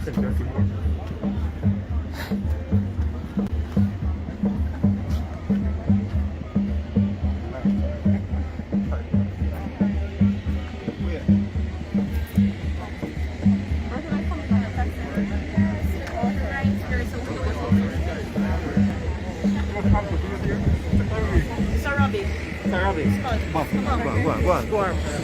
Go on.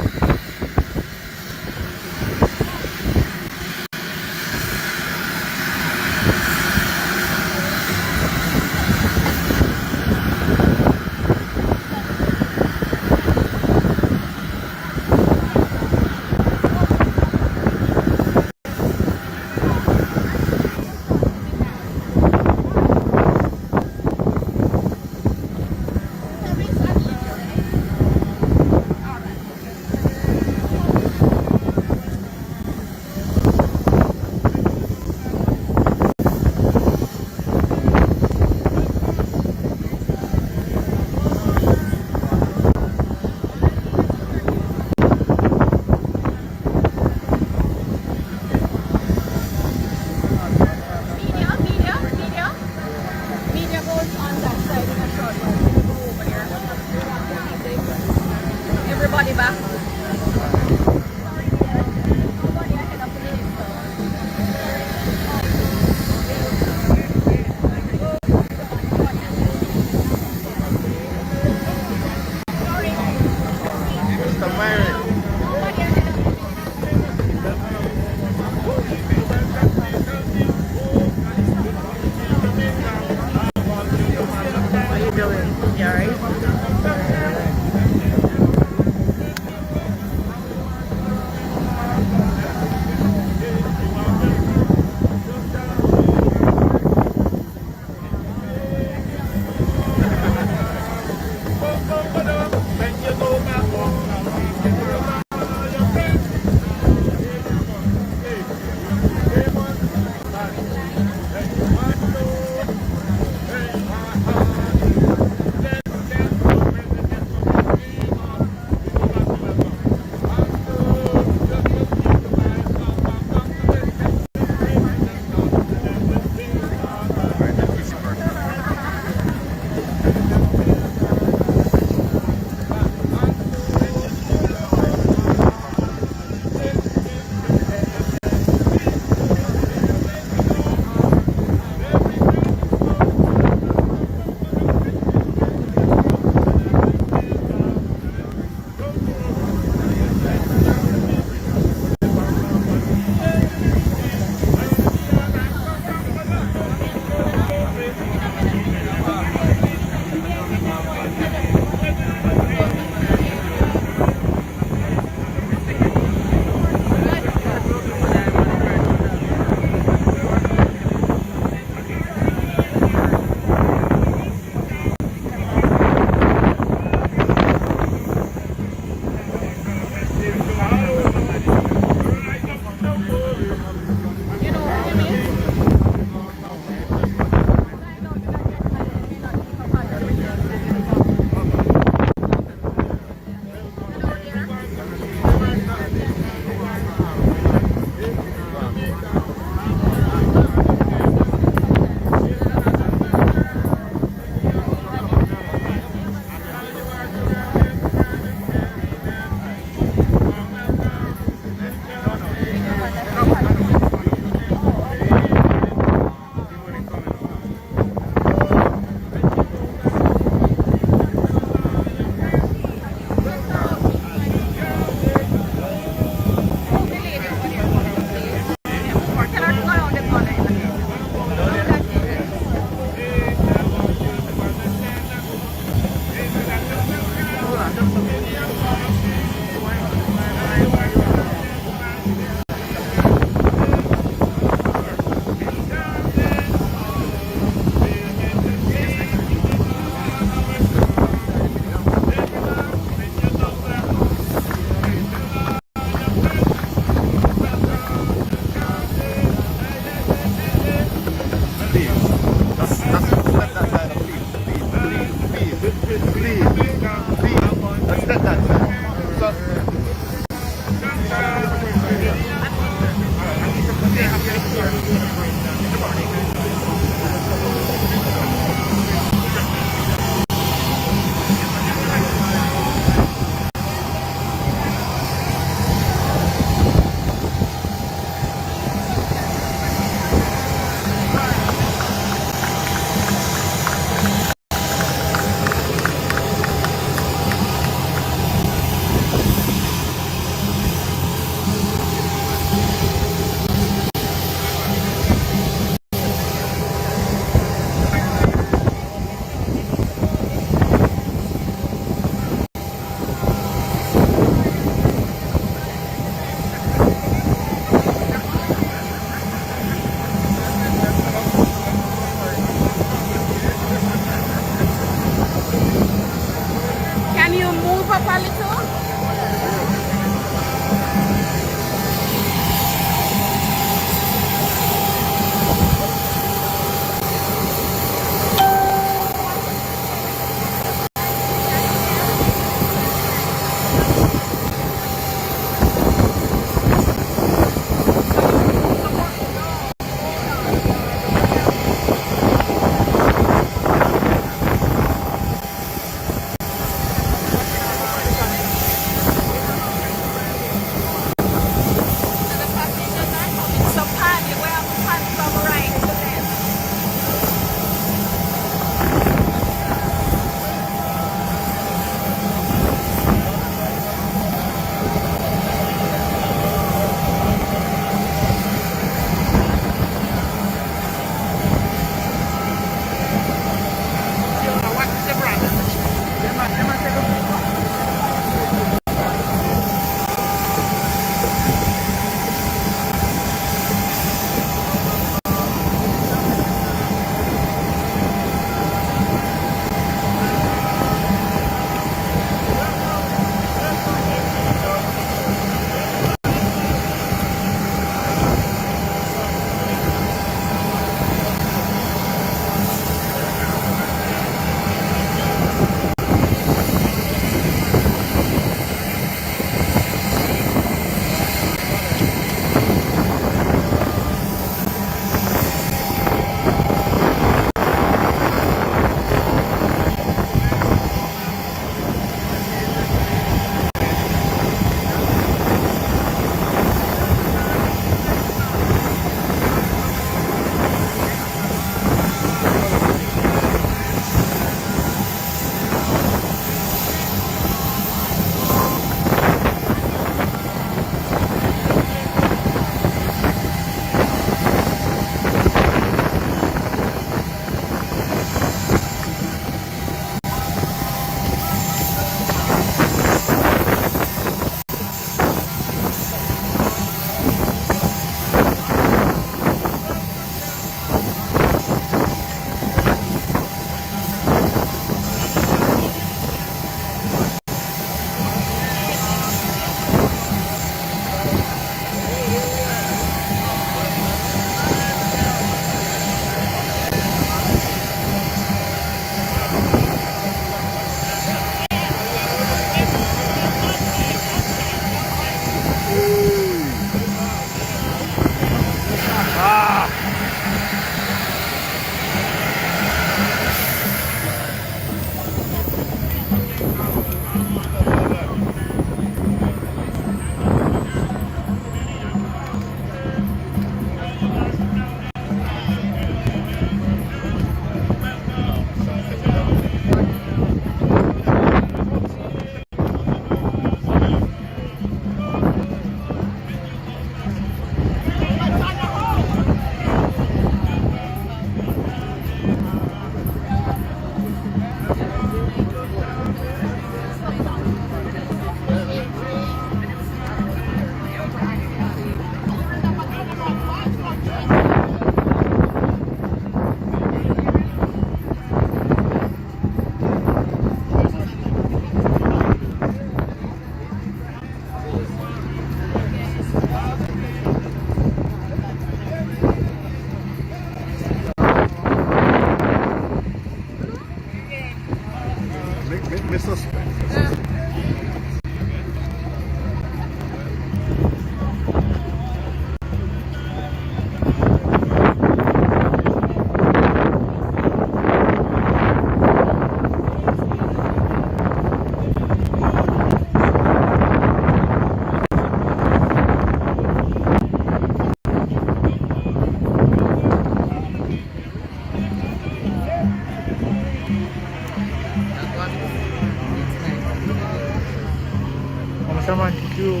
semantic view.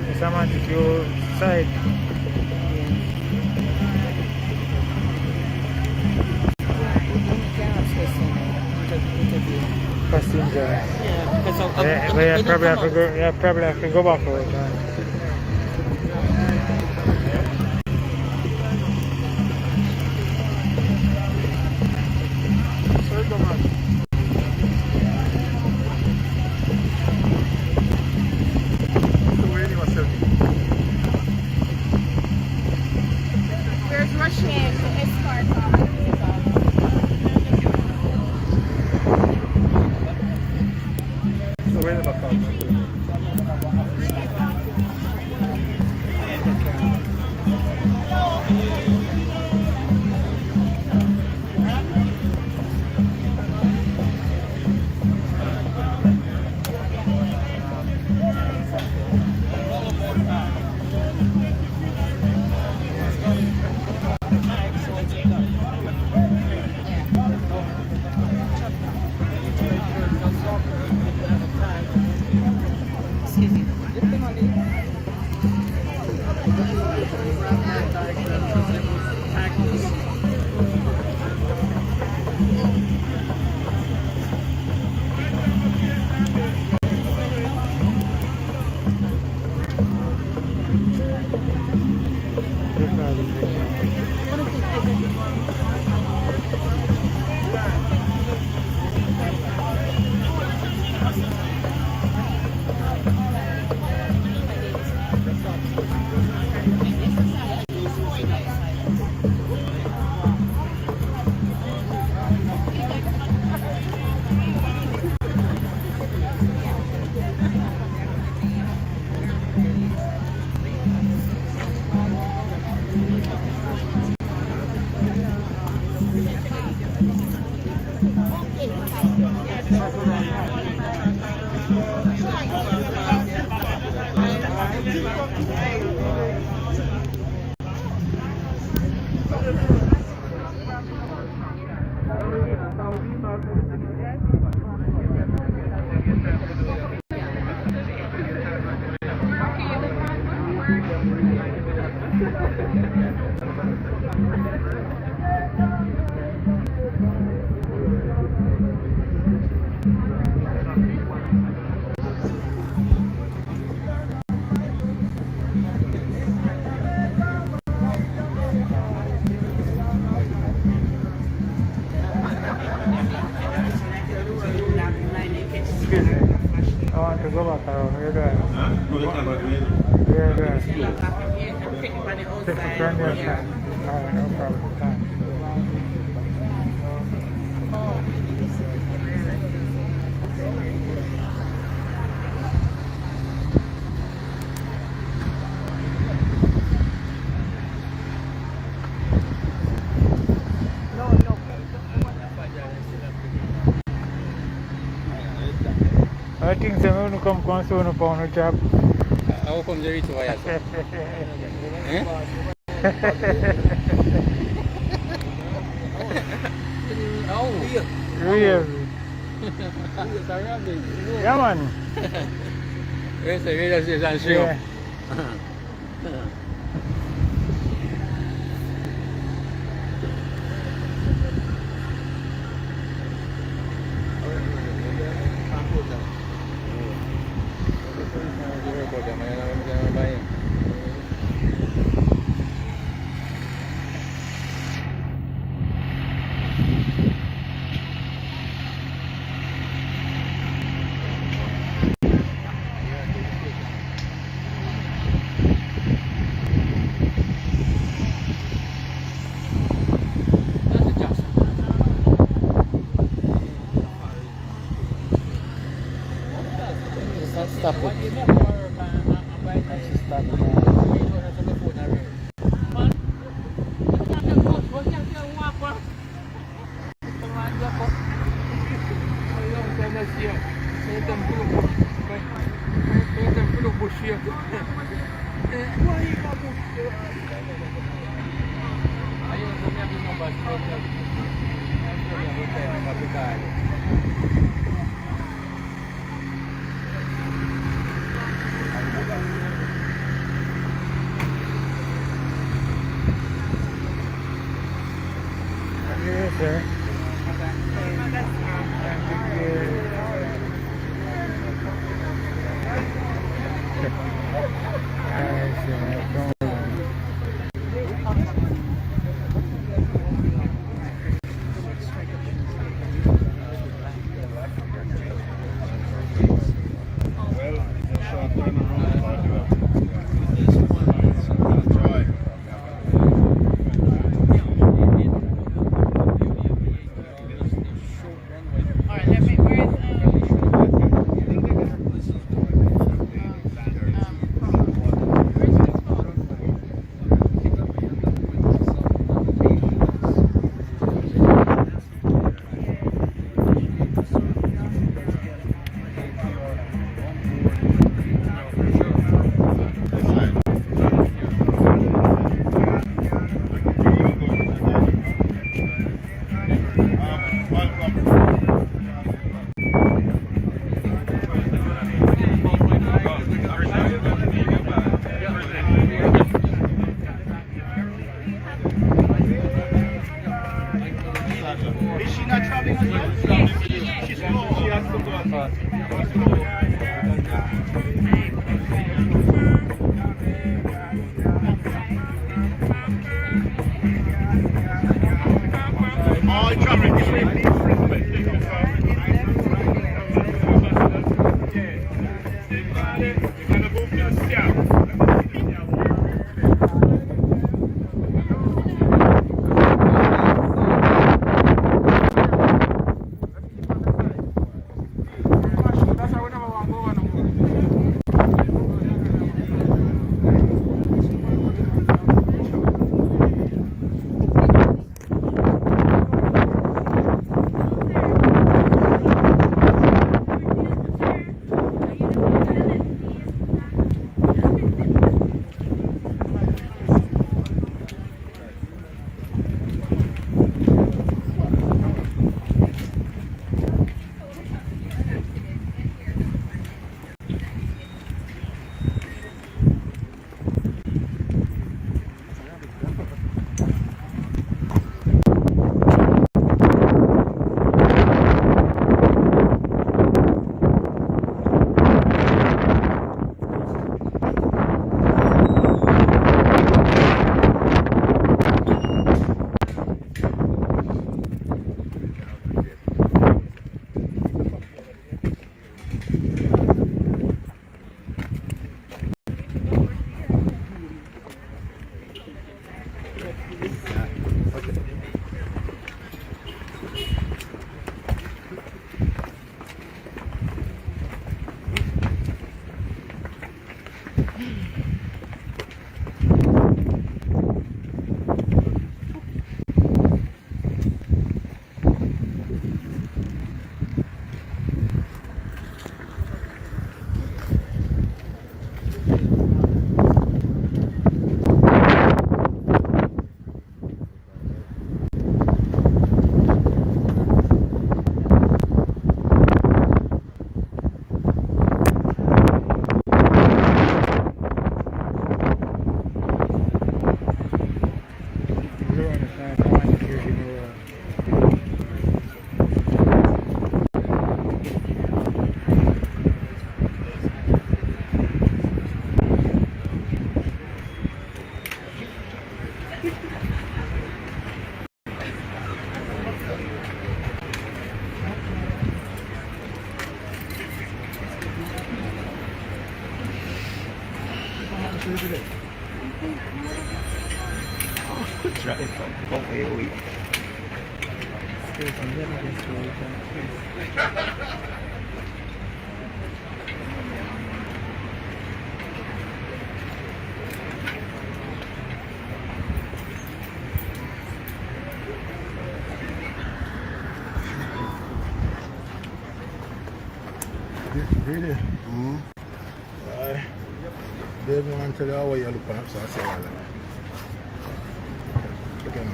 The semantic view side. Passenger. Yeah, because Yeah, but you probably have to go back for it. There's Russian escort. So where the back? excuse me. Excuse me. I want to go back around. Where do I? Where do I? Take a turn there, sir. Alright, no problem. Thanks. I think some of them come soon upon a job. How come they reach wire? Really? Yeah, man. Where's the radio station? Yeah. Stop it. Stop Yes, sir. Alright, let me, where is, Is she not traveling as well? She's slow. She has to go as well. All traveling this way, please. Really? Mm-hmm. They want to tell you how you look at, so I say, well, look at me.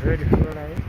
Ready for life?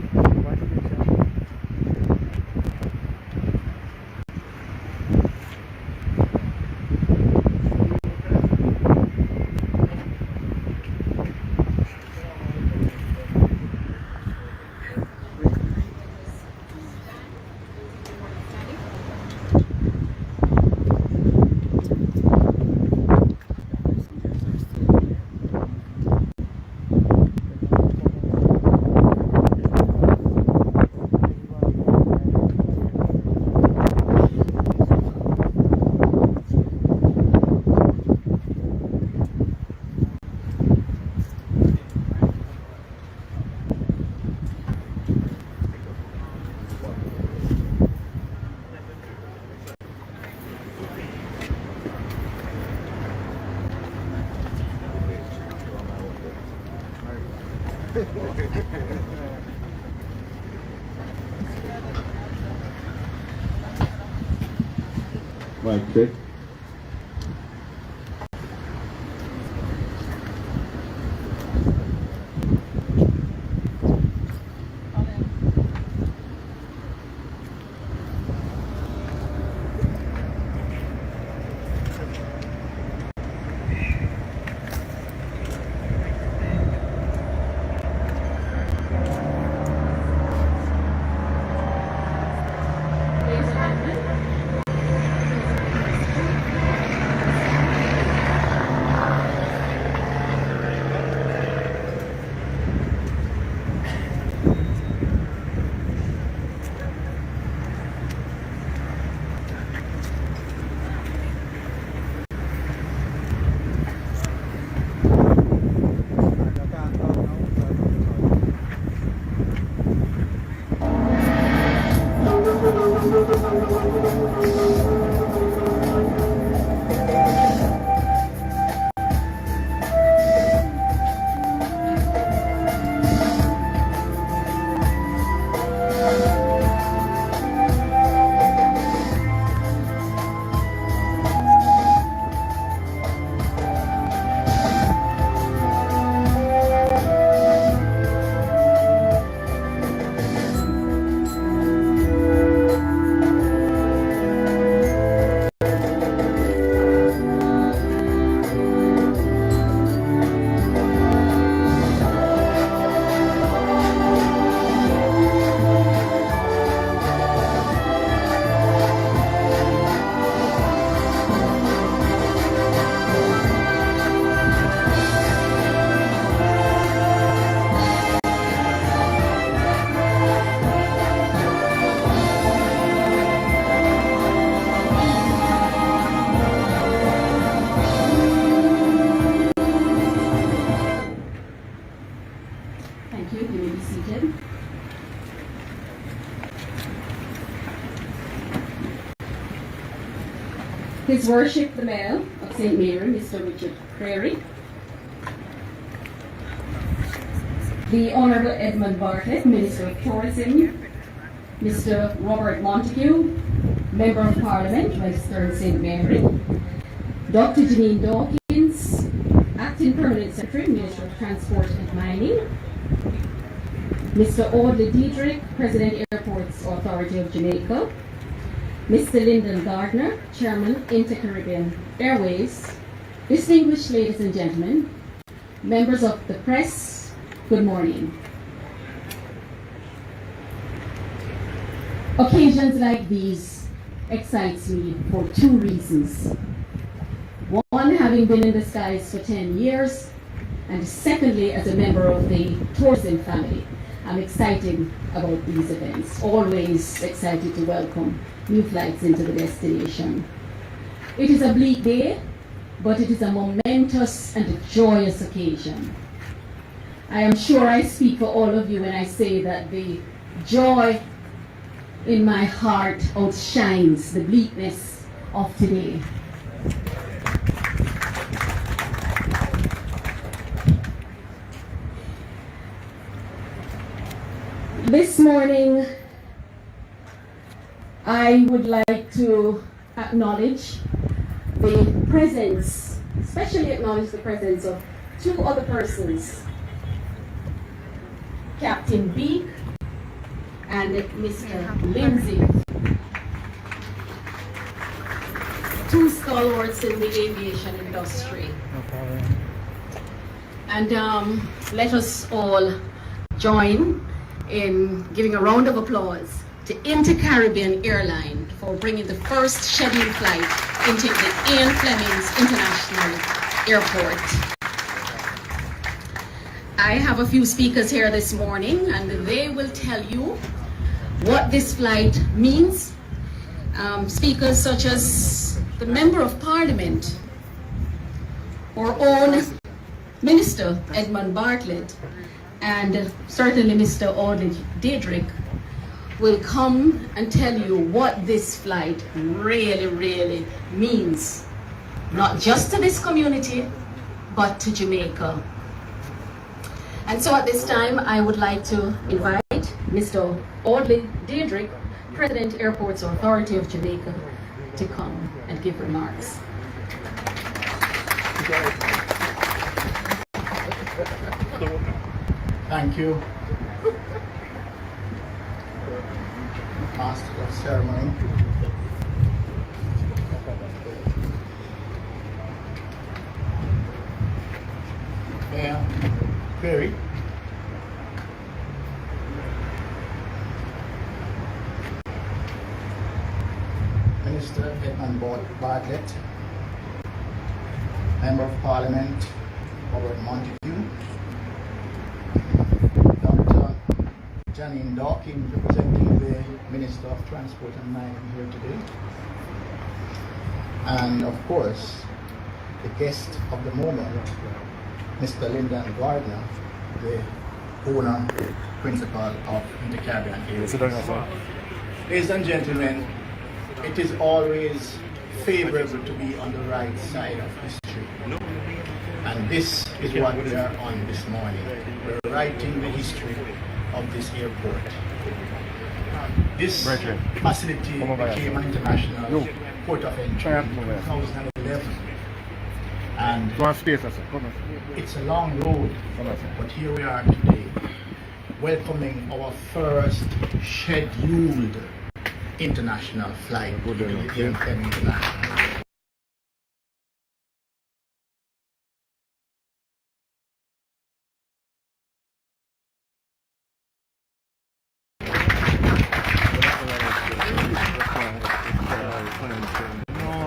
What is it? Mic check. Thank you. You may be seated. His Worship the Mayor of St. Mary, Mr. Richard Prairie. The Honourable Edmund Bartlett, Minister of Tourism. Mr. Robert Montague, Member of Parliament, Western St. Mary. Dr. Janine Dawkins, Acting Permanent Secretary, Minister of Transport and Mining. Mr. Audley Diedrich, President Airports Authority of Jamaica. Mr. Lyndon Gardner, Chairman, Inter-Caribbean Airways. Distinguished ladies and gentlemen, members of the press, good morning. Occasions like these excites me for two reasons. One, having been in the skies for 10 years, and secondly, as a member of the tourism family. I'm excited about these events, always excited to welcome new flights into the destination. It is a bleak day, but it is a momentous and a joyous occasion. I am sure I speak for all of you when I say that the joy in my heart outshines the bleakness of today. This morning, I would like to acknowledge the presence, especially acknowledge the presence of two other persons, Captain Beak and Mr. Lindsay, two stalwarts in the aviation industry. No problem. And let us all join in giving a round of applause to Inter-Caribbean Airline for bringing the first scheduled flight into the Ian Fleming International Airport. I have a few speakers here this morning, and they will tell you what this flight means. Speakers such as the Member of Parliament, our own Minister Edmund Bartlett, and certainly Mr. Audley Diedrich will come and tell you what this flight really means, not just to this community, but to Jamaica. And so at this time, I would like to invite Mr. Audley Diedrich, President Airports Authority of Jamaica, to come and give remarks. Thank you, Master of Ceremony. Perry. Minister Edmund Bartlett, Member of Parliament Robert Montague, Dr. Janine Dawkins, representing the Minister of Transport and Mining here today, and of course the guest of the moment, Mr. Lyndon Gardner, the owner, principal of Inter-Caribbean Airlines. Ladies and gentlemen, it is always favorable to be on the right side of history. And this is what we are on this morning. We're writing the history of this airport. This facility became an international port of entry in 2011. And it's a long road, but here we are today, welcoming our first scheduled international flight, Ian Fleming International.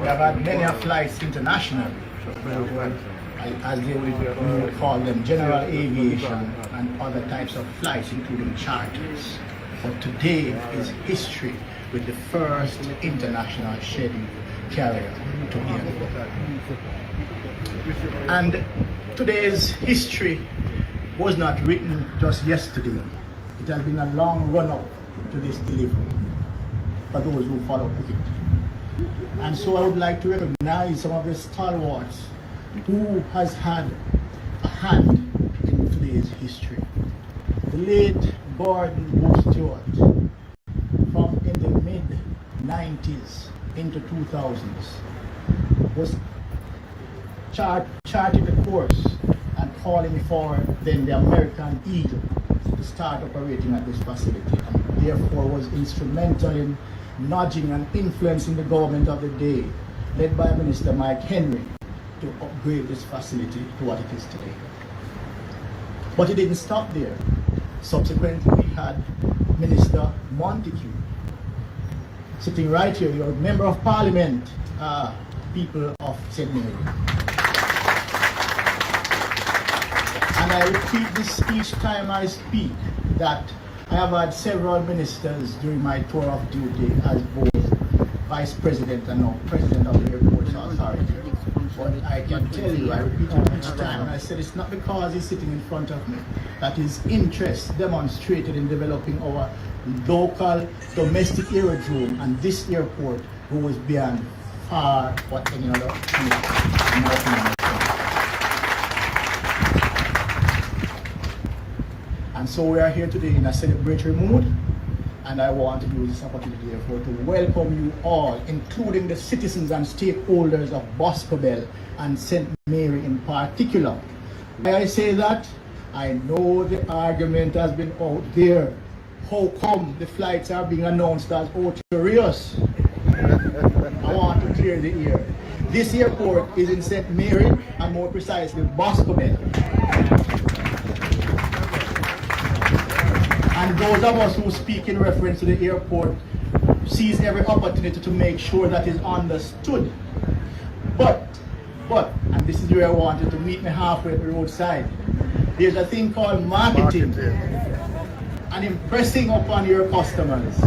We have had many flights international, as they would call them, general aviation and other types of flights, including charters. But today is history with the first international scheduled carrier to Ian. And today's history was not written just yesterday. It has been a long run-up to this delivery for those who follow cricket. And so I would like to recognize some of the stalwarts who has had a hand in today's history. The late Gordon Stewart, from in the mid-90s into 2000s, was charting the course and calling for then the American Eagle to start operating at this facility, and therefore was instrumental in nudging and influencing the government of the day, led by Minister Mike Henry, to upgrade this facility to what it is today. But it didn't stop there. Subsequently, we had Minister Montague sitting right here, your Member of Parliament, people of St. Mary. And I repeat this each time I speak, that I have had several ministers during my tour of duty as both Vice President and now President of the Airports Authority. But I can tell you, I repeat it each time, and I said it's not because he's sitting in front of me, that his interest demonstrated in developing our local domestic aerodrome, and this airport goes beyond far what any other American. And so we are here today in a celebratory mood, and I want to use this opportunity therefore to welcome you all, including the citizens and stakeholders of Boscobel and St. Mary in particular. Why I say that? I know the argument has been out there. How come the flights are being announced as ultra-rios? I want to clear the air. This airport is in St. Mary, and more precisely Boscobel. And those of us who speak in reference to the airport seize every opportunity to make sure that is understood. But, and this is where I wanted to meet me halfway at the roadside, there's a thing called marketing and impressing upon your customers.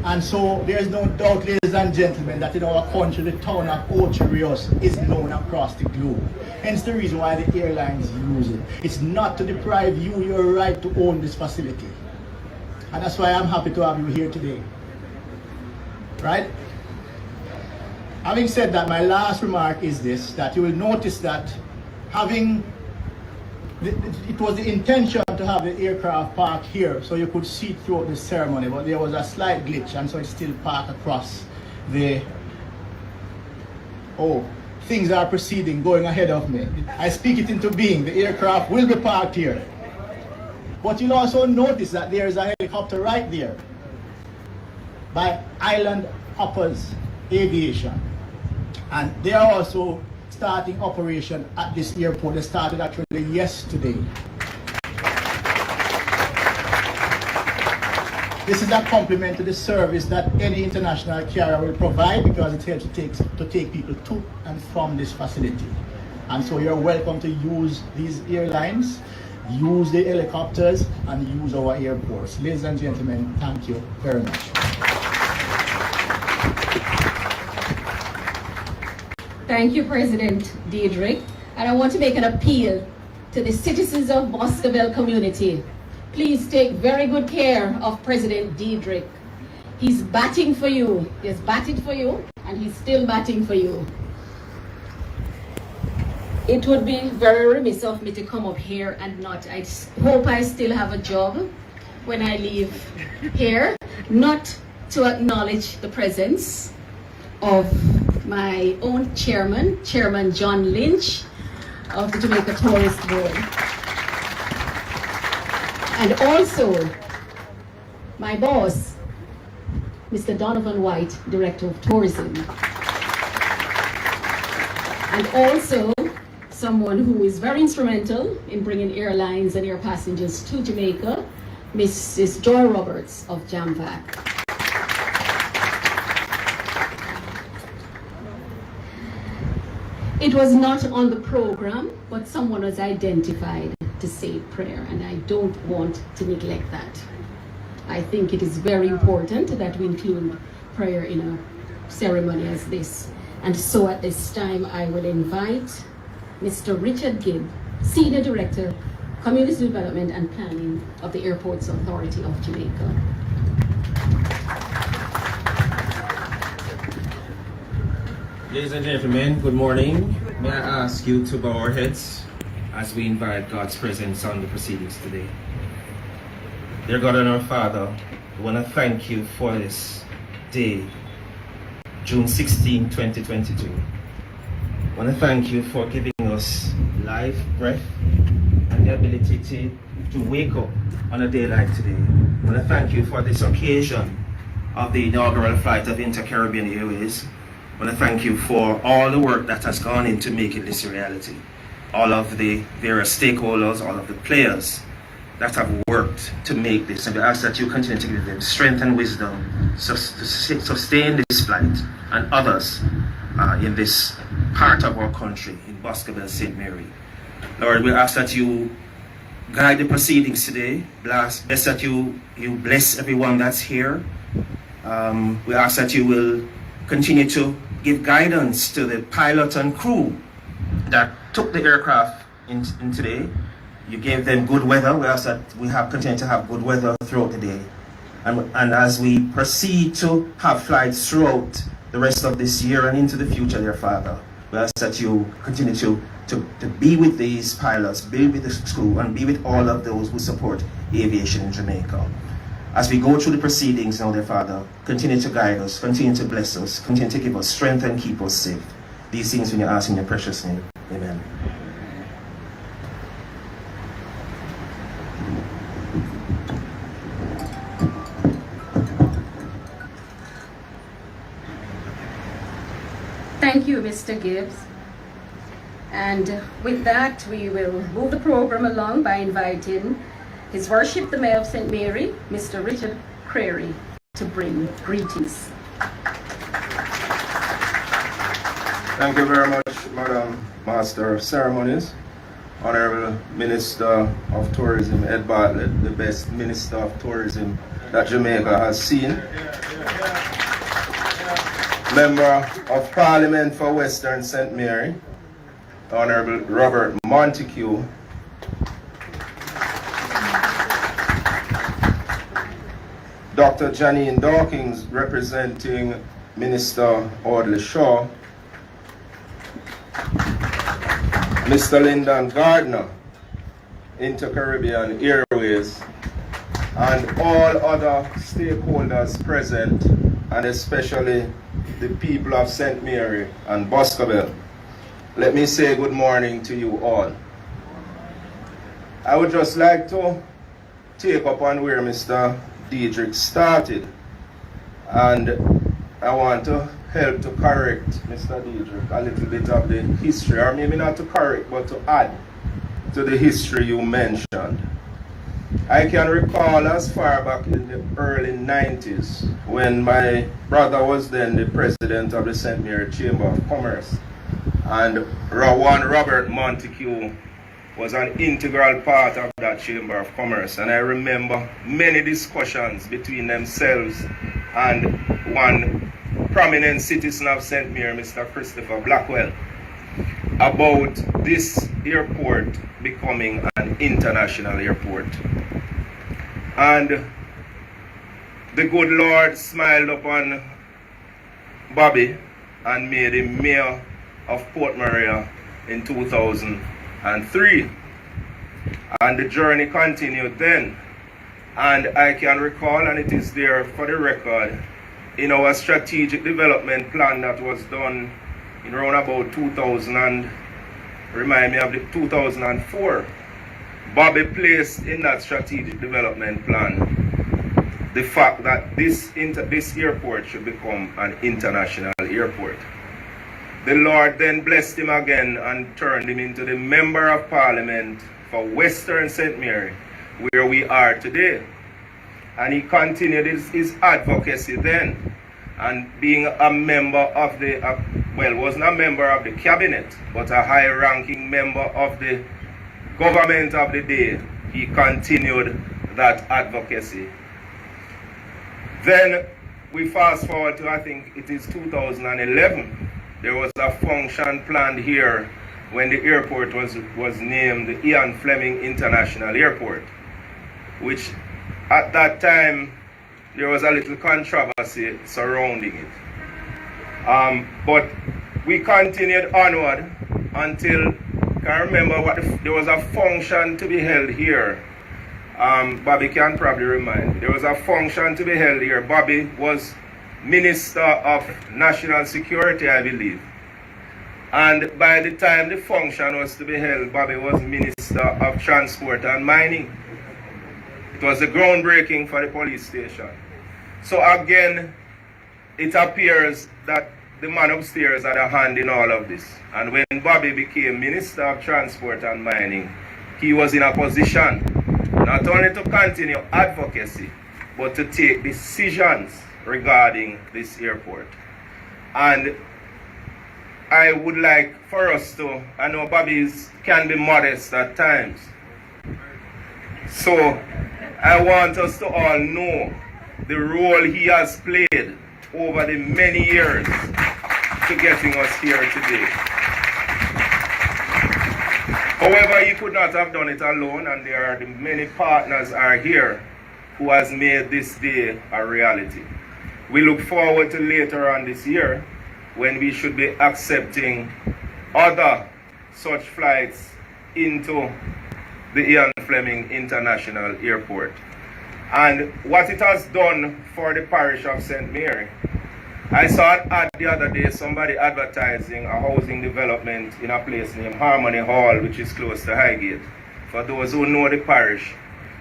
And so there's no doubt, ladies and gentlemen, that in our country, the town of Ocho Rios is known across the globe. Hence the reason why the airlines use it. It's not to deprive you your right to own this facility. And that's why I'm happy to have you here today. Right? Having said that, my last remark is this, that you will notice that it was the intention to have the aircraft parked here so you could see throughout the ceremony, but there was a slight glitch, and so it's still parked across the... Oh, things are proceeding, going ahead of me. I speak it into being. The aircraft will be parked here. But you'll also notice that there is a helicopter right there by Island Hoppers Aviation. And they are also starting operation at this airport. They started actually yesterday. This is a complement to the service that any international carrier will provide, because it helps to take people to and from this facility. And so you're welcome to use these airlines, use the helicopters, and use our airports. Ladies and gentlemen, thank you very much. Thank you, President Diedrich. And I want to make an appeal to the citizens of Boscobel community. Please take very good care of President Diedrich. He's batting for you. He's batted for you, and he's still batting for you. It would be very remiss of me to come up here and not. I hope I still have a job when I leave here, not to acknowledge the presence of my own chairman, Chairman John Lynch of the Jamaica Tourist Board. And also my boss, Mr. Donovan White, Director of Tourism. And also someone who is very instrumental in bringing airlines and air passengers to Jamaica, Mrs. Joy Roberts of JAMVAC. It was not on the program, but someone was identified to say prayer, and I don't want to neglect that. I think it is very important that we include prayer in a ceremony as this. And so at this time, I will invite Mr. Richard Gibb, Senior Director, Community Development and Planning of the Airports Authority of Jamaica. Ladies and gentlemen, good morning. May I ask you to bow our heads as we invite God's presence on the proceedings today. Dear God and our Father, we want to thank you for this day, June 16, 2022. I want to thank you for giving us life, breath, and the ability to wake up on a day like today. I want to thank you for this occasion of the inaugural flight of Inter-Caribbean Airways. I want to thank you for all the work that has gone into making this a reality. All of the various stakeholders, all of the players that have worked to make this. And we ask that you continue to give them strength and wisdom to sustain this flight and others in this part of our country, in Boscobel, St. Mary. Lord, we ask that you guide the proceedings today. Bless that you bless everyone that's here. We ask that you will continue to give guidance to the pilot and crew that took the aircraft in today. You gave them good weather. We ask that we continue to have good weather throughout the day. And as we proceed to have flights throughout the rest of this year and into the future, dear Father, we ask that you continue to to be with these pilots, be with the crew, and be with all of those who support aviation in Jamaica. As we go through the proceedings now, dear Father, continue to guide us, continue to bless us, continue to give us strength and keep us safe. These things when you ask in your precious name. Amen. Thank you, Mr. Gibbs. And with that, we will move the program along by inviting His Worship the Mayor of St. Mary, Mr. Richard Creary, to bring greetings. Thank you very much, Madam Master of Ceremonies, Honorable Minister of Tourism, Ed Bartlett, the best Minister of Tourism that Jamaica has seen. Member of Parliament for Western St. Mary, Honorable Robert Montague. Dr. Janine Dawkins, representing Minister Audley Shaw. Mr. Lyndon Gardner, Inter-Caribbean Airways, and all other stakeholders present, and especially the people of St. Mary and Boscobel. Let me say good morning to you all. I would just like to take up on where Mr. Diedrich started, and I want to help to correct Mr. Diedrich a little bit of the history, or maybe not to correct, but to add to the history you mentioned. I can recall as far back in the early 90s when my brother was then the president of the St. Mary Chamber of Commerce, and one Robert Montague was an integral part of that Chamber of Commerce. And I remember many discussions between themselves and one prominent citizen of St. Mary, Mr. Christopher Blackwell, about this airport becoming an international airport. And the good Lord smiled upon Bobby and made him mayor of Port Maria in 2003. And the journey continued then. And I can recall, and it is there for the record, in our strategic development plan that was done in around about 2004, Bobby placed in that strategic development plan the fact that this airport should become an international airport. The Lord then blessed him again and turned him into the Member of Parliament for Western St. Mary, where we are today. And he continued his advocacy then, and being a member of the, wasn't a member of the cabinet, but a high-ranking member of the government of the day, he continued that advocacy. Then we fast forward to, I think it is 2011. There was a function planned here when the airport was named the Ian Fleming International Airport, which at that time there was a little controversy surrounding it. But we continued onward until, I remember there was a function to be held here. Bobby can probably remind me. There was a function to be held here. Bobby was Minister of National Security, I believe. And by the time the function was to be held, Bobby was Minister of Transport and Mining. It was the groundbreaking for the police station. So again, it appears that the man upstairs had a hand in all of this. And when Bobby became Minister of Transport and Mining, he was in a position not only to continue advocacy, but to take decisions regarding this airport. And I would like for us to, I know Bobby can be modest at times, so I want us to all know the role he has played over the many years to getting us here today. However, he could not have done it alone, and there are the many partners are here who has made this day a reality. We look forward to later on this year when we should be accepting other such flights into the Ian Fleming International Airport. And what it has done for the parish of St. Mary, I saw an ad the other day, somebody advertising a housing development in a place named Harmony Hall, which is close to Highgate. For those who know the parish,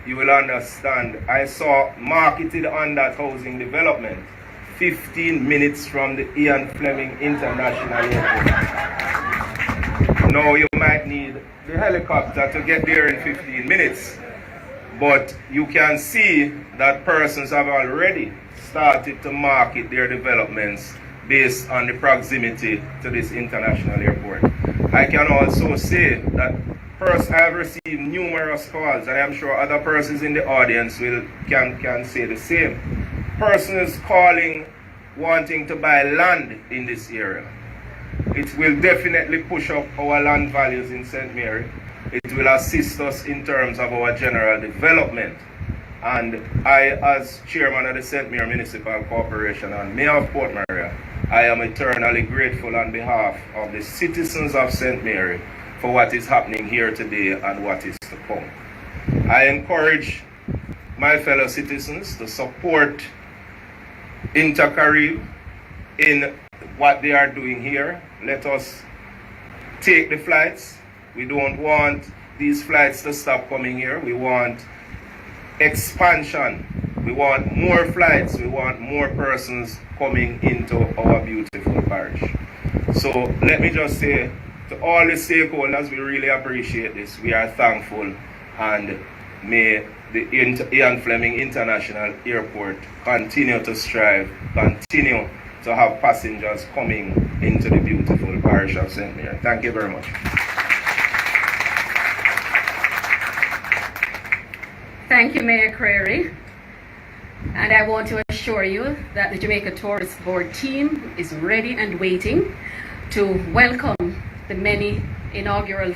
you will understand. I saw marketed on that housing development 15 minutes from the Ian Fleming International Airport. Now you might need the helicopter to get there in 15 minutes, but you can see that persons have already started to market their developments based on the proximity to this international airport. I can also say that first, I have received numerous calls, and I'm sure other persons in the audience can say the same. Persons calling, wanting to buy land in this area. It will definitely push up our land values in St. Mary. It will assist us in terms of our general development. And I, as chairman of the St. Mary Municipal Corporation and mayor of Port Maria, I am eternally grateful on behalf of the citizens of St. Mary for what is happening here today and what is to come. I encourage my fellow citizens to support Intercarib in what they are doing here. Let us take the flights. We don't want these flights to stop coming here. We want expansion. We want more flights. We want more persons coming into our beautiful parish. So let me just say to all the stakeholders, we really appreciate this. We are thankful, and may the Ian Fleming International Airport continue to strive, continue to have passengers coming into the beautiful parish of St. Mary. Thank you very much. Thank you, Mayor Creary. And I want to assure you that the Jamaica Tourist Board team is ready and waiting to welcome the many inaugural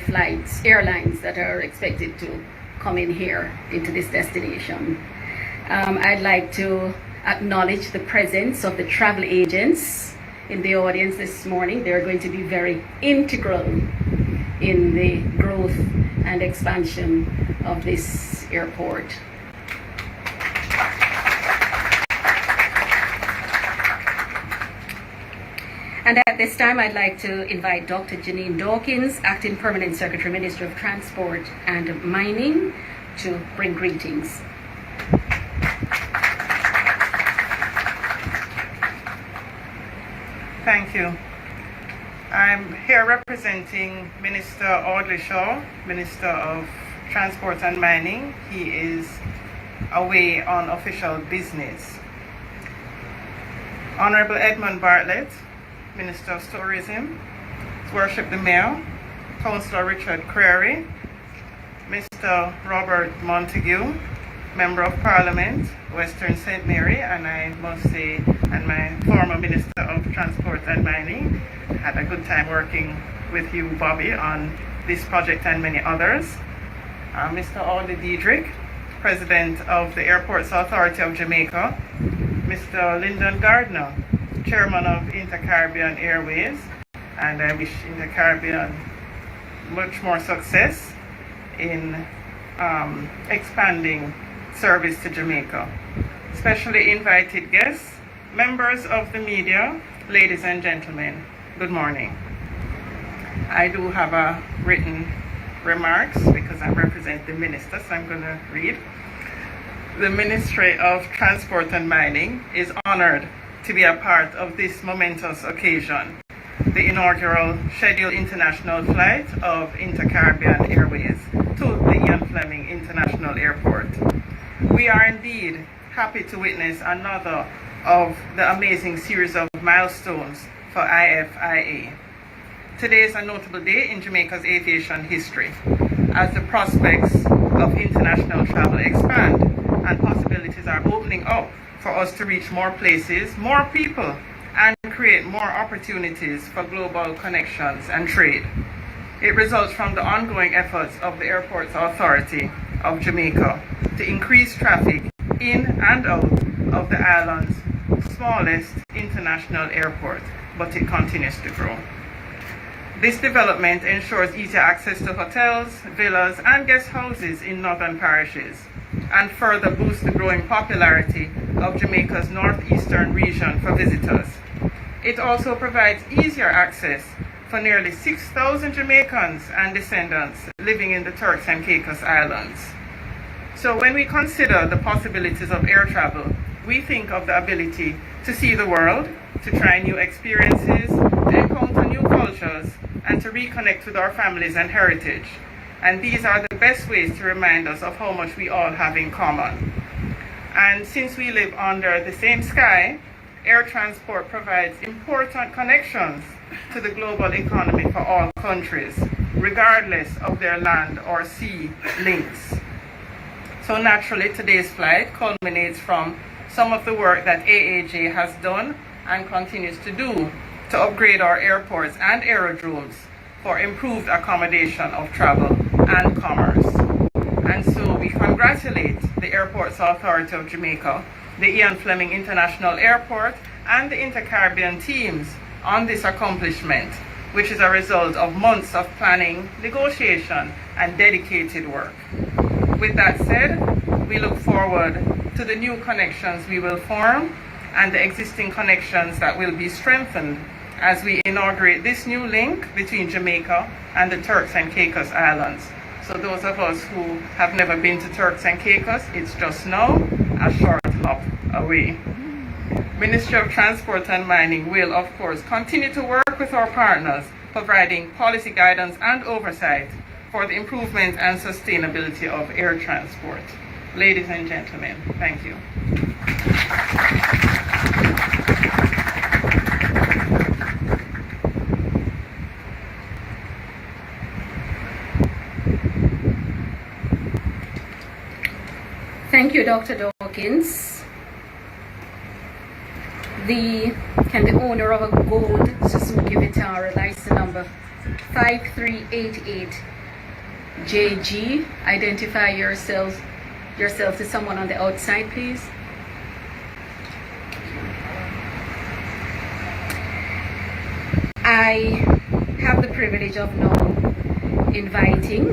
airlines that are expected to come in here into this destination. I'd like to acknowledge the presence of the travel agents in the audience this morning. They're going to be very integral in the growth and expansion of this airport. And at this time, I'd like to invite Dr. Janine Dawkins, Acting Permanent Secretary, Minister of Transport and Mining, to bring greetings. Thank you. I'm here representing Minister Audley Shaw, Minister of Transport and Mining. He is away on official business. Honorable Edmund Bartlett, Minister of Tourism, His Worship the Mayor, Councillor Richard Creary, Mr. Robert Montague, Member of Parliament, Western St. Mary, and I must say, and my former Minister of Transport and Mining. Had a good time working with you, Bobby, on this project and many others. Mr. Audley Diedrich, President of the Airports Authority of Jamaica, Mr. Lyndon Gardner, Chairman of Inter-Caribbean Airways, and I wish Inter-Caribbean much more success in expanding service to Jamaica. Specially invited guests, members of the media, ladies and gentlemen, good morning. I do have a written remarks because I represent the minister, so I'm going to read. The Ministry of Transport and Mining is honored to be a part of this momentous occasion, the inaugural scheduled international flight of Inter-Caribbean Airways to the Ian Fleming International Airport. We are indeed happy to witness another of the amazing series of milestones for IFIA. Today is a notable day in Jamaica's aviation history, as the prospects of international travel expand and possibilities are opening up for us to reach more places, more people, and create more opportunities for global connections and trade. It results from the ongoing efforts of the Airports Authority of Jamaica to increase traffic in and out of the island's smallest international airport, but it continues to grow. This development ensures easier access to hotels, villas, and guest houses in northern parishes, and further boosts the growing popularity of Jamaica's northeastern region for visitors. It also provides easier access for nearly 6,000 Jamaicans and descendants living in the Turks and Caicos Islands. So when we consider the possibilities of air travel, we think of the ability to see the world, to try new experiences, to encounter new cultures, and to reconnect with our families and heritage. And these are the best ways to remind us of how much we all have in common. And since we live under the same sky, air transport provides important connections to the global economy for all countries, regardless of their land or sea links. So naturally, today's flight culminates from some of the work that AAJ has done and continues to do to upgrade our airports and aerodromes for improved accommodation of travel and commerce. And so we congratulate the Airports Authority of Jamaica, the Ian Fleming International Airport, and the Inter-Caribbean teams on this accomplishment, which is a result of months of planning, negotiation, and dedicated work. With that said, we look forward to the new connections we will form and the existing connections that will be strengthened as we inaugurate this new link between Jamaica and the Turks and Caicos Islands. So those of us who have never been to Turks and Caicos, it's just now a short hop away. Ministry of Transport and Mining will, of course, continue to work with our partners, providing policy guidance and oversight for the improvement and sustainability of air transport. Ladies and gentlemen, thank you. Thank you, Dr. Dawkins. The owner of a gold Suzuki Vitara, license number 5388 JG, identify yourself to someone on the outside, please. I have the privilege of now inviting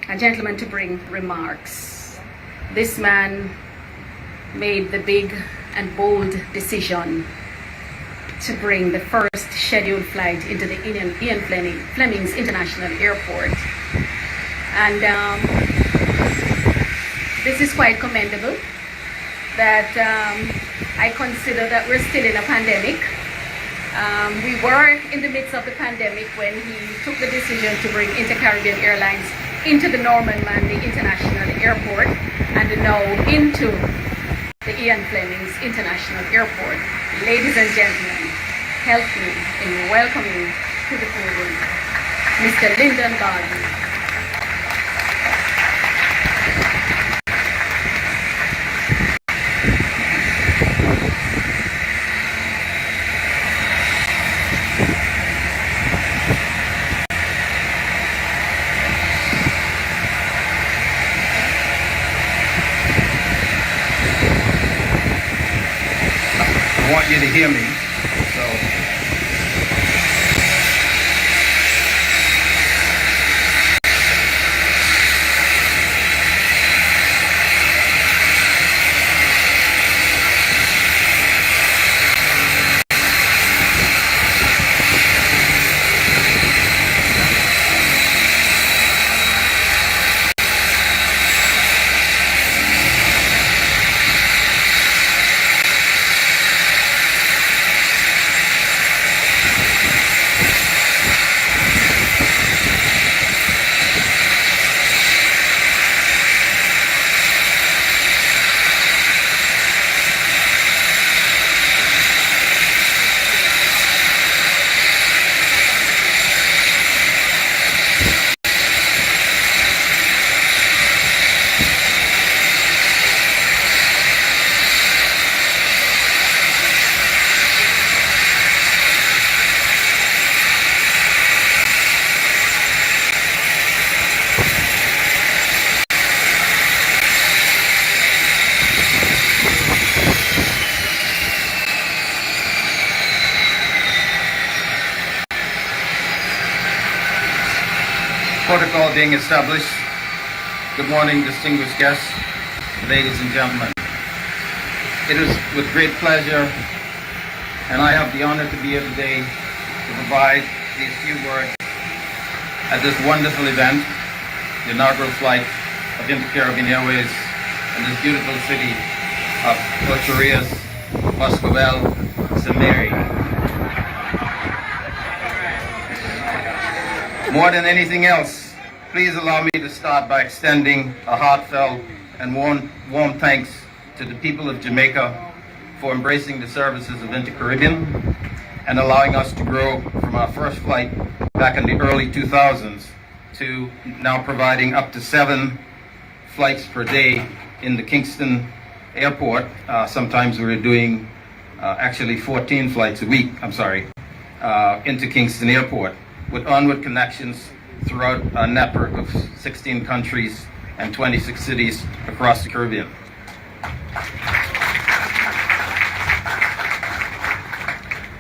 a gentleman to bring remarks. This man made the big and bold decision to bring the first scheduled flight into the Ian Fleming's International Airport. And this is quite commendable that I consider that we're still in a pandemic. We were in the midst of the pandemic when he took the decision to bring Inter-Caribbean Airlines into the Norman Manley International Airport and now into the Ian Fleming's International Airport. Ladies and gentlemen, help me in welcoming to the podium Mr. Lyndon Gardner. I want you to hear me. So. being established. Good morning, distinguished guests, ladies and gentlemen. It is with great pleasure, and I have the honor to be here today to provide these few words at this wonderful event, the inaugural flight of Inter-Caribbean Airways in this beautiful city of Ocho Rios, Boscobel, Samari. More than anything else, please allow me to start by extending a heartfelt and warm thanks to the people of Jamaica for embracing the services of Inter-Caribbean and allowing us to grow from our first flight back in the early 2000s to now providing up to 7 flights per day in the Kingston Airport. Sometimes we're doing actually 14 flights a week, into Kingston Airport, with onward connections throughout a network of 16 countries and 26 cities across the Caribbean.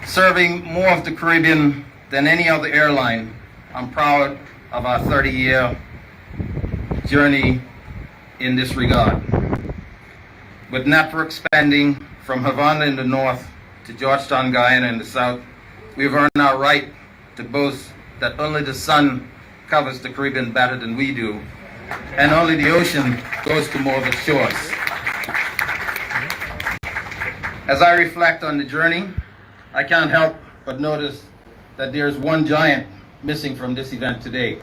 Serving more of the Caribbean than any other airline, I'm proud of our 30-year journey in this regard. With network spanning from Havana in the north to Georgetown, Guyana in the south, we've earned our right to boast that only the sun covers the Caribbean better than we do, and only the ocean goes to more of its shores. As I reflect on the journey, I can't help but notice that there's one giant missing from this event today.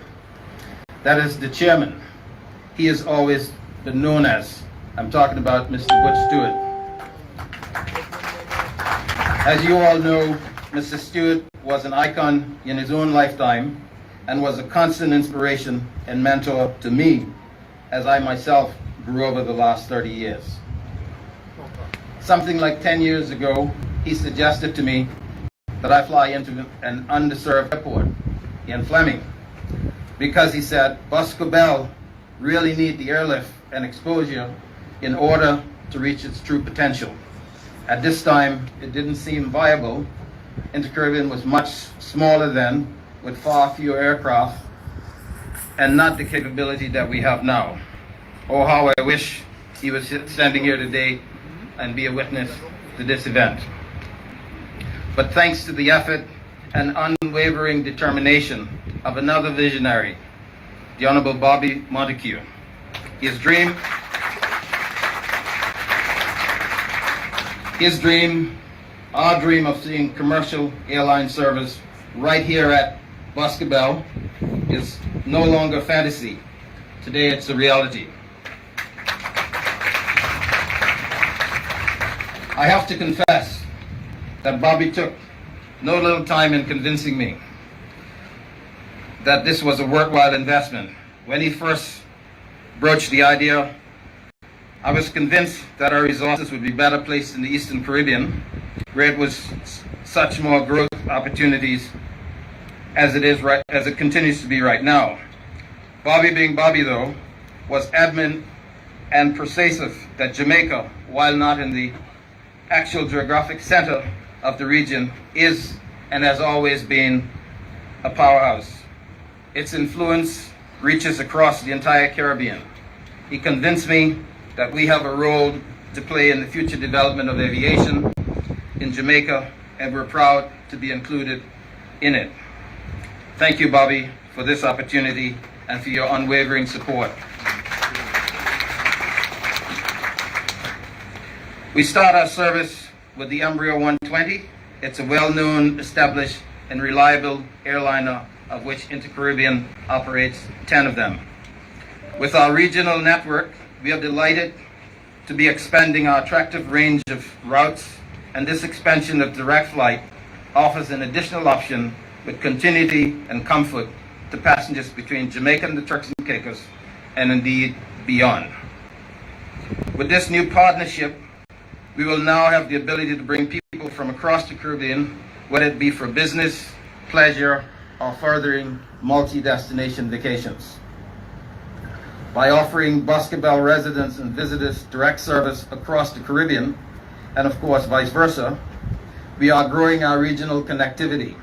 That is the chairman. He has always been known as, I'm talking about Mr. Butch Stewart. As you all know, Mr. Stewart was an icon in his own lifetime and was a constant inspiration and mentor to me as I myself grew over the last 30 years. Something like 10 years ago, he suggested to me that I fly into an underserved airport, Ian Fleming, because he said Boscobel really need the airlift and exposure in order to reach its true potential. At this time, it didn't seem viable. Inter-Caribbean was much smaller then, with far fewer aircraft, and not the capability that we have now. Oh, how I wish he was standing here today and be a witness to this event. But thanks to the effort and unwavering determination of another visionary, the Honorable Bobby Montague, his dream, our dream of seeing commercial airline service right here at Boscobel is no longer fantasy. Today it's a reality. I have to confess that Bobby took no little time in convincing me that this was a worthwhile investment. When he first broached the idea, I was convinced that our resources would be better placed in the Eastern Caribbean, where it was such more growth opportunities as it continues to be right now. Bobby, being Bobby though, was adamant and persuasive that Jamaica, while not in the actual geographic center of the region, is and has always been a powerhouse. Its influence reaches across the entire Caribbean. He convinced me that we have a role to play in the future development of aviation in Jamaica, and we're proud to be included in it. Thank you, Bobby, for this opportunity and for your unwavering support. We start our service with the Embraer 120. It's a well-known, established, and reliable airliner, of which Inter-Caribbean operates 10 of them. With our regional network, we are delighted to be expanding our attractive range of routes, and this expansion of direct flight offers an additional option with continuity and comfort to passengers between Jamaica and the Turks and Caicos, and indeed beyond. With this new partnership, we will now have the ability to bring people from across the Caribbean, whether it be for business, pleasure, or furthering multi-destination vacations. By offering Boscobel residents and visitors direct service across the Caribbean, and of course vice versa, we are growing our regional connectivity.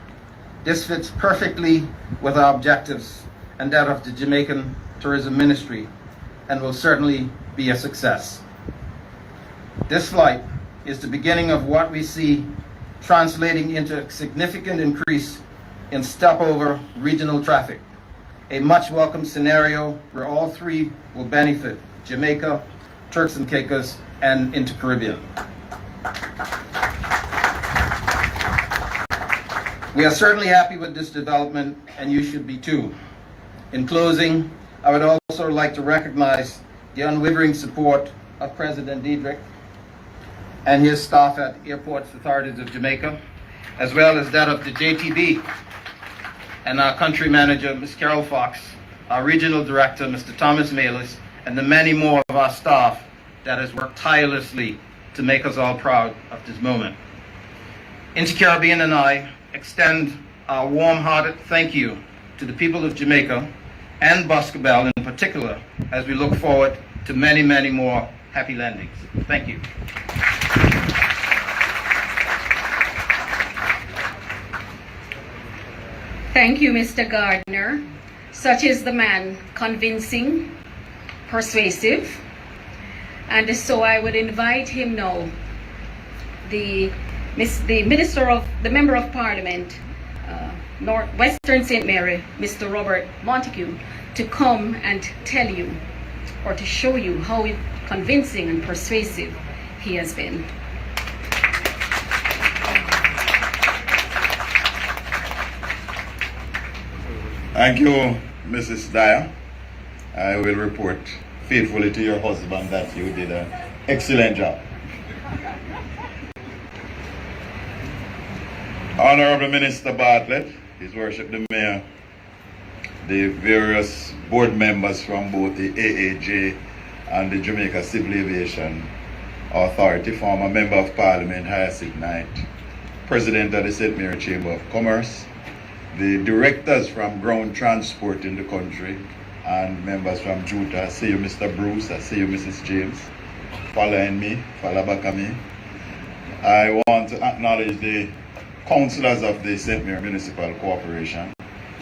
This fits perfectly with our objectives and that of the Jamaican Tourism Ministry, and will certainly be a success. This flight is the beginning of what we see translating into a significant increase in stopover regional traffic, a much welcome scenario where all three will benefit: Jamaica, Turks and Caicos, and into Caribbean. We are certainly happy with this development, and you should be too. In closing, I would also like to recognize the unwavering support of President Diedrich and his staff at Airports Authorities of Jamaica, as well as that of the JTB and our country manager, Ms. Carol Fox, our regional director, Mr. Thomas Malis, and the many more of our staff that has worked tirelessly to make us all proud of this moment. Inter-Caribbean and I extend our warm-hearted thank you to the people of Jamaica and Boscobel in particular, as we look forward to many, many more happy landings. Thank you. Thank you, Mr. Gardner. Such is the man, convincing, persuasive, and so I would invite him now, the Member of Parliament, Western St. Mary, Mr. Robert Montague, to come and tell you, or to show you how convincing and persuasive he has been. Thank you, Mrs. Dyer. I will report faithfully to your husband that you did an excellent job. Honorable Minister Bartlett, His Worship the Mayor, the various board members from both the AAJ and the Jamaica Civil Aviation Authority, former Member of Parliament Hyacinth Knight, President of the St. Mary Chamber of Commerce, the directors from ground transport in the country, and members from JUTA. I see you, Mr. Bruce. I see you, Mrs. James. Following me, follow back at me. I want to acknowledge the councillors of the St. Mary Municipal Corporation,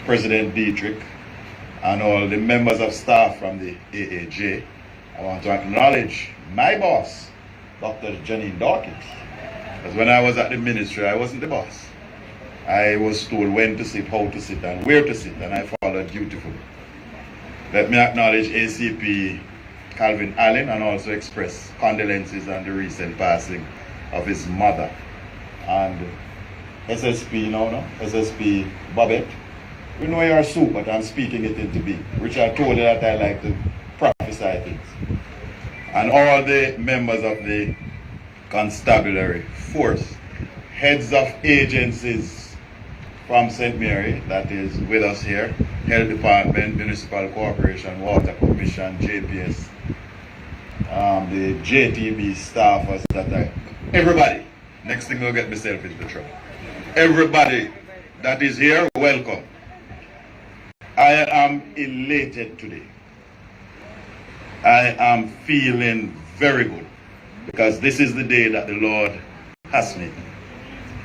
President Dietrich, and all the members of staff from the AAJ. I want to acknowledge my boss, Dr. Janine Dawkins. Because when I was at the ministry, I wasn't the boss. I was told when to sit, how to sit, and where to sit, and I followed dutifully. Let me acknowledge ACP Calvin Allen and also express condolences on the recent passing of his mother. And SSP SSP Babette, we know you are soup, but I'm speaking it into being. Richard told you that I like to prophesy things. And all the members of the constabulary force, heads of agencies from St. Mary that is with us here, Health Department, Municipal Corporation, Water Commission, JPS, the JTB staffers that are, everybody, next thing I'll get myself into trouble. Everybody that is here, welcome. I am elated today. I am feeling very good because this is the day that the Lord has made.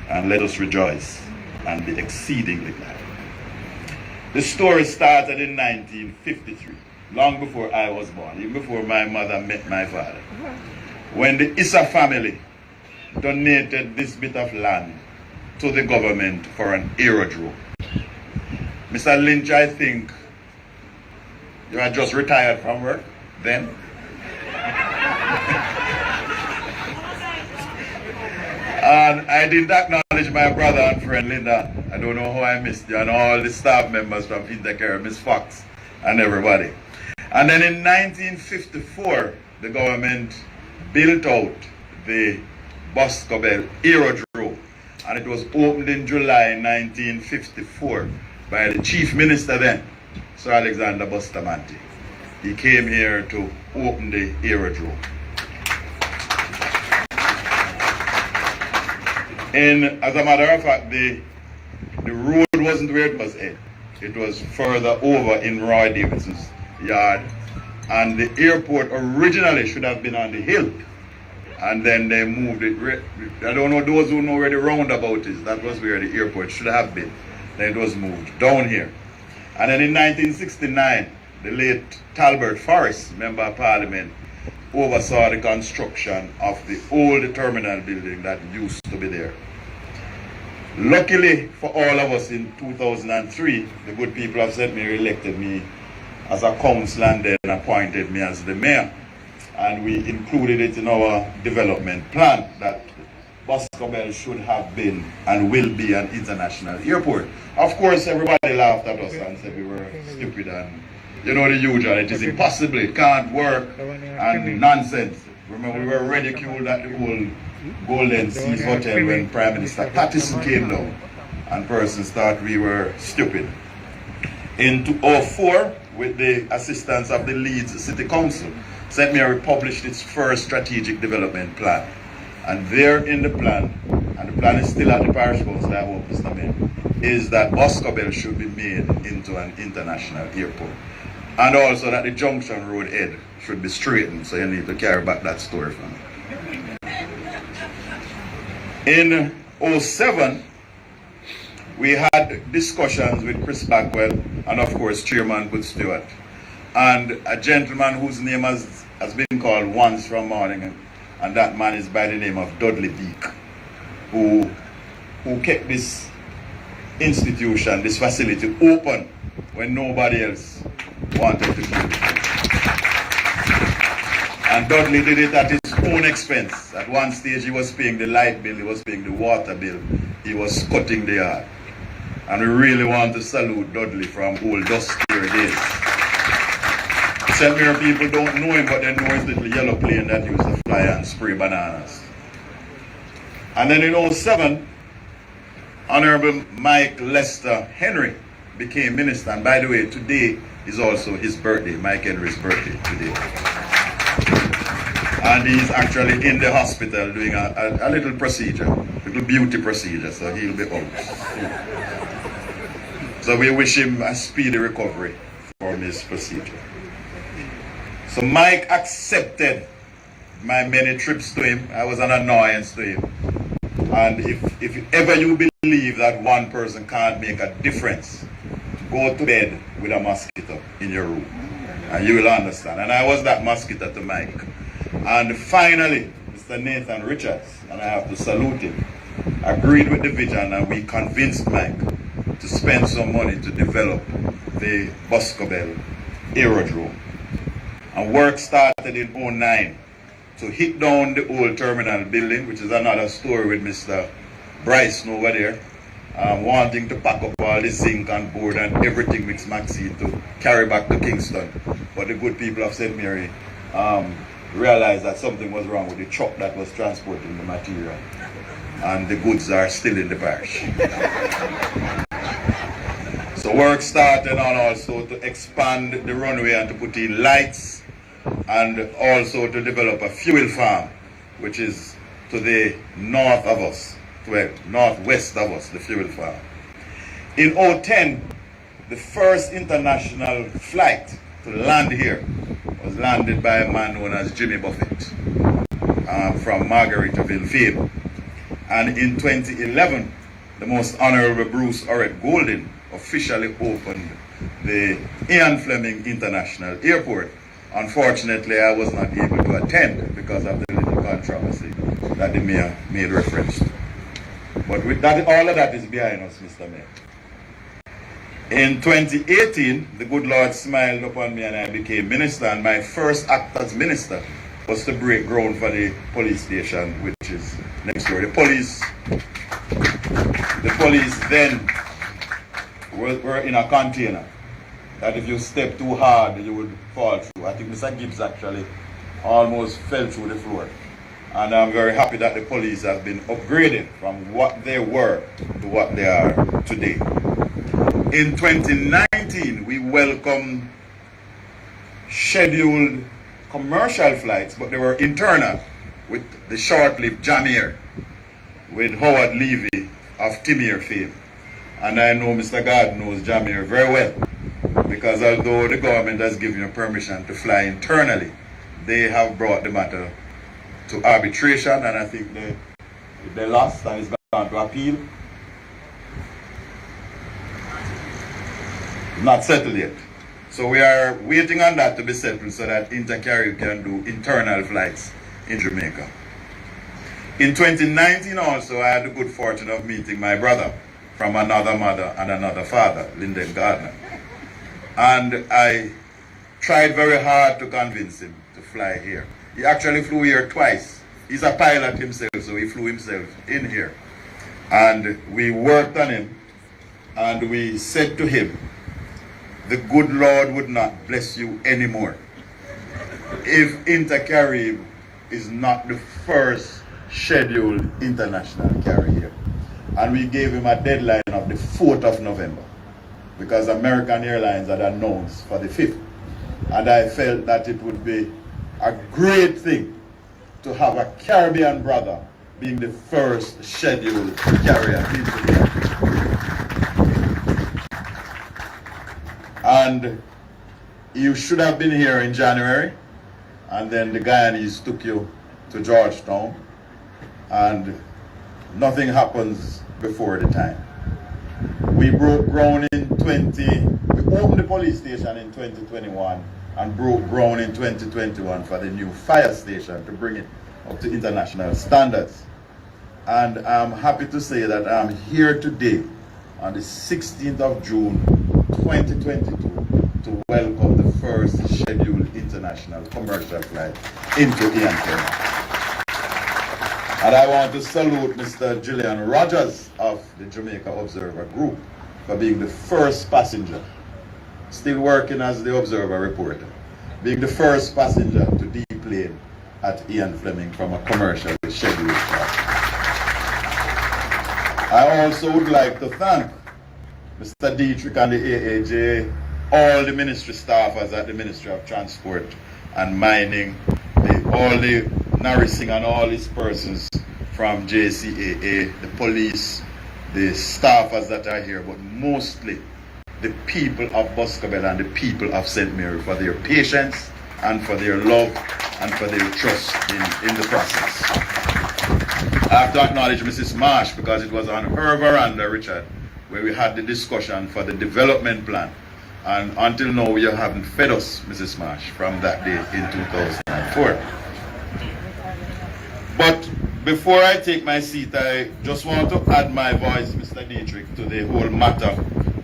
And let us rejoice and be exceedingly glad. The story started in 1953, long before I was born, even before my mother met my father. When the Issa family donated this bit of land to the government for an aerodrome. Mr. Lynch, I think you had just retired from work then. And I didn't acknowledge my brother and friend Linda. I don't know how I missed you, and all the staff members from Intercare, Miss Fox, and everybody. And then in 1954, the government built out the Boscobel Aerodrome, and it was opened in July 1954 by the Chief Minister then, Sir Alexander Bustamante. He came here to open the aerodrome. And as a matter of fact, the road wasn't where it was at. It was further over in Roy Davis's yard. And the airport originally should have been on the hill. And then they moved it. I don't know those who know where the roundabout is. That was where the airport should have been. Then it was moved down here. And then in 1969, the late Talbot Forrest, Member of Parliament, oversaw the construction of the old terminal building that used to be there. Luckily for all of us, in 2003, the good people of St. Mary elected me as a councillor and then appointed me as the mayor. And we included it in our development plan that Boscobel should have been and will be an international airport. Of course, everybody laughed at us and said we were stupid and you know the usual, it is impossible, it can't work, and nonsense. Remember, we were ridiculed at the whole Golden Seas Hotel when Prime Minister Patterson came down and persons thought we were stupid. In 2004, with the assistance of the Leeds City Council, St. Mary published its first strategic development plan. And there in the plan, and the plan is still at the parish council, I hope, Mr. Mayor, is that Boscobel should be made into an international airport. And also that the Junction Road head should be straightened, so you need to carry back that story from me. In 2007, we had discussions with Chris Backwell and of course Chairman Good Stewart, and a gentleman whose name has been called once from morning, and that man is by the name of Dudley Beak, who kept this institution, this facility open when nobody else wanted to do it. And Dudley did it at his own expense. At one stage he was paying the light bill, he was paying the water bill, he was cutting the yard. And we really want to salute Dudley from old dustier days. St. Mary people don't know him, but they know his little yellow plane that used to fly and spray bananas. And then in 2007, Honorable Mike Lester Henry became minister. And by the way, today is also his birthday, Mike Henry's birthday today. And he's actually in the hospital doing a little procedure, a little beauty procedure, so he'll be out. So we wish him a speedy recovery from his procedure. So Mike accepted my many trips to him. I was an annoyance to him. And if ever you believe that one person can't make a difference, go to bed with a mosquito in your room and you will understand. And I was that mosquito to Mike. And finally, Mr. Nathan Richards, and I have to salute him, agreed with the vision, and we convinced Mike to spend some money to develop the Boscobel Aerodrome. And work started in 2009 to hit down the old terminal building, which is another story with Mr. Bryson over there, wanting to pack up all the zinc and board and everything with Maxine to carry back to Kingston. But the good people of St. Mary realized that something was wrong with the truck that was transporting the material, and the goods are still in the parish. So work started on also to expand the runway and to put in lights, and also to develop a fuel farm, which is to the north of us, northwest of us, the fuel farm. In 2010, the first international flight to land here was landed by a man known as Jimmy Buffett from Margaritaville Fame. And in 2011, the Most Honorable Bruce Orett Golding officially opened the Ian Fleming International Airport. Unfortunately, I was not able to attend because of the little controversy that the mayor made reference to. But with that, all of that is behind us, Mr. Mayor. In 2018, the good Lord smiled upon me and I became minister, and my first act as minister was to break ground for the police station, which is next door. The police then were in a container that if you step too hard, you would fall through. I think Mr. Gibbs actually almost fell through the floor. And I'm very happy that the police have been upgraded from what they were to what they are today. In 2019, we welcomed scheduled commercial flights, but they were internal, with the short-lived Jamir, with Howard Levy of Timir fame. And I know Mr. God knows Jamir very well, because although the government has given you permission to fly internally, they have brought the matter to arbitration, and I think they lost and it's gone to appeal. Not settled yet. So we are waiting on that to be settled so that Intercaribbean can do internal flights in Jamaica. In 2019 also, I had the good fortune of meeting my brother from another mother and another father, Lyndon Gardner. And I tried very hard to convince him to fly here. He actually flew here twice. He's a pilot himself, so he flew himself in here. And we worked on him, and we said to him, the good Lord would not bless you anymore if Intercaribbean is not the first scheduled international carrier. And we gave him a deadline of the 4th of November because American Airlines had announced for the 5th. And I felt that it would be a great thing to have a Caribbean brother being the first scheduled carrier into the And you should have been here in January, and then the Guyanese took you to Georgetown, and nothing happens before the time. We broke ground we opened the police station in 2021 and broke ground in 2021 for the new fire station to bring it up to international standards. And I'm happy to say that I'm here today on the 16th of June 2022 to welcome the first scheduled international commercial flight into Ian Fleming. And I want to salute Mr. Gillian Rogers of the Jamaica Observer Group for being the first passenger, still working as the Observer reporter, being the first passenger to deplane at Ian Fleming from a commercial scheduled flight. I also would like to thank Mr. Dietrich and the AAJ, all the ministry staffers at the Ministry of Transport and Mining, all the nursing and all these persons from JCAA, the police, the staffers that are here, but mostly the people of Boscobel and the people of St. Mary for their patience and for their love and for their trust in the process. I have to acknowledge Mrs. Marsh because it was on her veranda, Richard, where we had the discussion for the development plan. And until now, you haven't fed us, Mrs. Marsh, from that day in 2004. But before I take my seat, I just want to add my voice, Mr. Dietrich, to the whole matter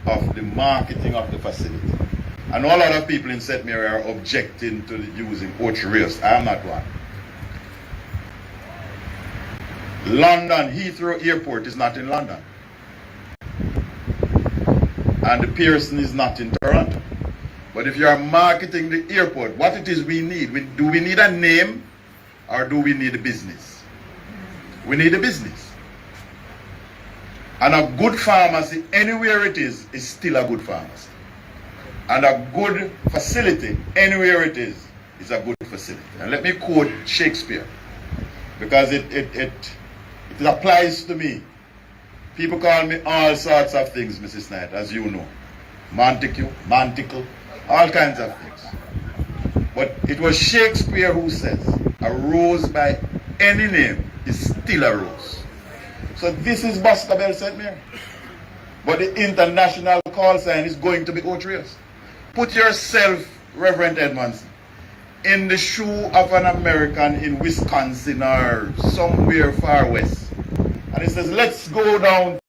of the marketing of the facility. I know a lot of people in St. Mary are objecting to using Ocho Rios. I am not one. London Heathrow Airport is not in London. And the Pearson is not in Toronto. But if you are marketing the airport, what it is we need, do we need a name or do we need a business? We need a business. And a good pharmacy, anywhere it is still a good pharmacy. And a good facility, anywhere it is a good facility. And let me quote Shakespeare, because it applies to me. People call me all sorts of things, Mrs. Knight, as you know. Montague, Monticle, all kinds of things. But it was Shakespeare who says, a rose by any name is still a rose. So this is Boscobel St. Mary. But the international call sign is going to be Ocho Rios. Put yourself, Reverend Edmondson, in the shoe of an American in Wisconsin or somewhere far west. And he says, let's go down